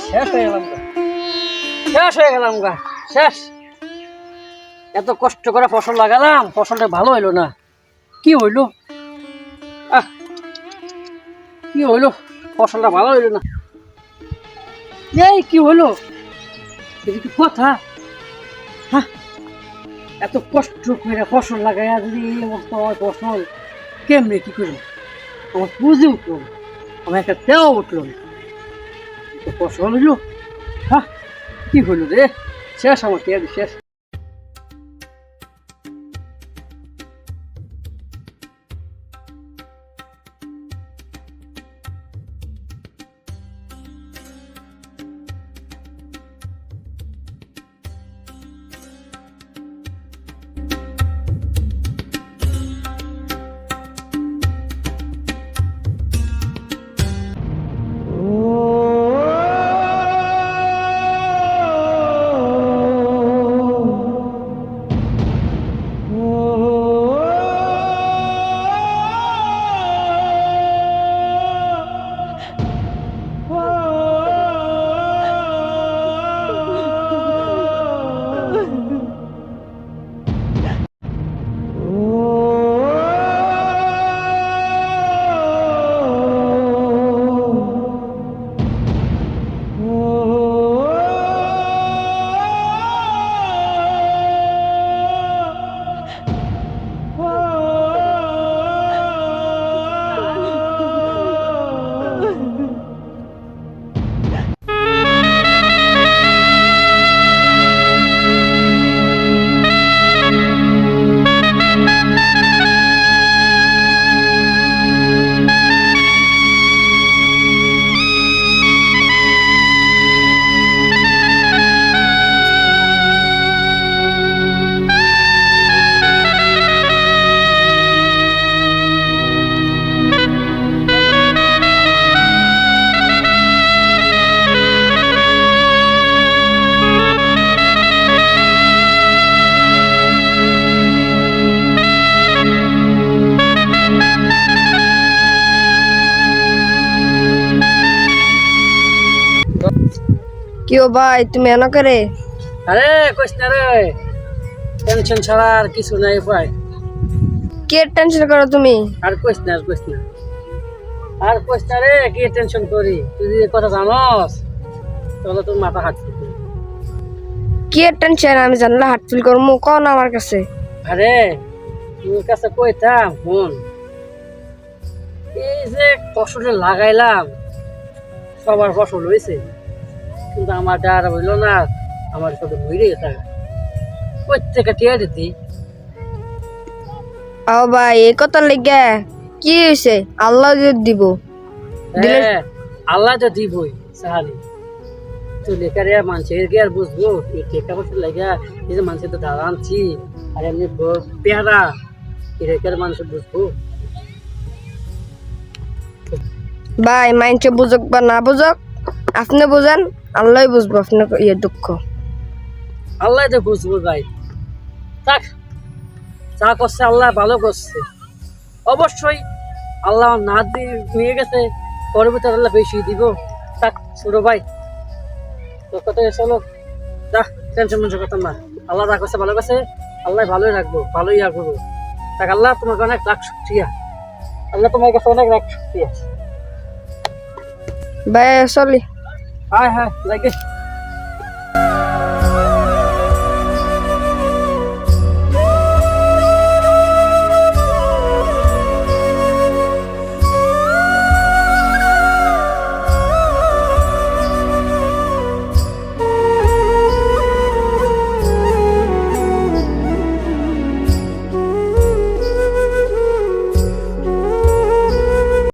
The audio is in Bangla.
শেষ হয়ে গেলাম গা, শেষ হয়ে গেলাম গা, শেষ। এত কষ্ট করে ফসল লাগালাম, ফসলটা ভালো হইলো না। কি হইলো? আহ, কি হইলো? ফসলটা ভালো হইলো না। এই কি হইলো? এটা কি কথা? হ্যাঁ, এত কষ্ট করে ফসল লাগাইয়া যদি এই অবস্থা হয়, ফসল কেমনে কি করবো? আমার পুঁজি উঠলো না, আমার একটা তেও উঠলো না, তো ফসল হইলো। হ্যাঁ, কি হইলো রে? শেষ, আমার টেয়ারি শেষ। কিও ভাই তুমি এনে করে? আরে কইস না রে, টেনশন ছাড়া আর কিছু নাই উপায়। কে টেনশন করো তুমি? আর কইস না, আর কইস না, আর কইস না রে, কি টেনশন করি? তুই যদি এই কথা জানস তাহলে তোর মাথা হাত ফুটবে। কে টেনশন আমি জানলে হার্ট ফিল করবো, কোন আমার কাছে। আরে তোর কাছে কইতাম ফোন, এই যে ফসলটা লাগাইলাম, সবার ফসল হয়েছে, কিন্তু আমার আর হইলো না। আমার শুধু ভুইরে গেছে, প্রত্যেকে টিয়া দিতি। ও ভাই এই কথা লেগে কি হয়েছে? আল্লাহ যদি দিব দিলে। হ্যাঁ, আল্লাহ তো দিবই সাহারি। তো লেখারে মানুষের কি আর বুঝবো? এই টেকা পয়সা লাগা এই যে মানুষের তো দাঁড়া আনছি, আর এমনি পেয়ারা এটাকে মানুষ বুঝবো। ভাই মাইন্ডে বুঝক বা না বুঝক, আপনি বুঝান, আল্লাহ বুঝবো আপনার ইয়ে দুঃখ। আল্লাহ তো বুঝবো ভাই। থাক, যা করছে আল্লাহ ভালো করছে। অবশ্যই আল্লাহ না নিয়ে গেছে, পরবর্তী আল্লাহ বেশি দিব। থাক ছোট ভাই, তোর কথা চলো, যা, টেনশন মেনশন করতাম না। আল্লাহ যা করছে ভালো করছে, আল্লাহ ভালোই রাখবো, ভালোই রাখবো। থাক, আল্লাহ তোমাকে অনেক লাখ শুকরিয়া, আল্লাহ তোমার কাছে অনেক লাখ শুকরিয়া। ভাই চলি। হ্যাঁ হ্যাঁ, লাগে।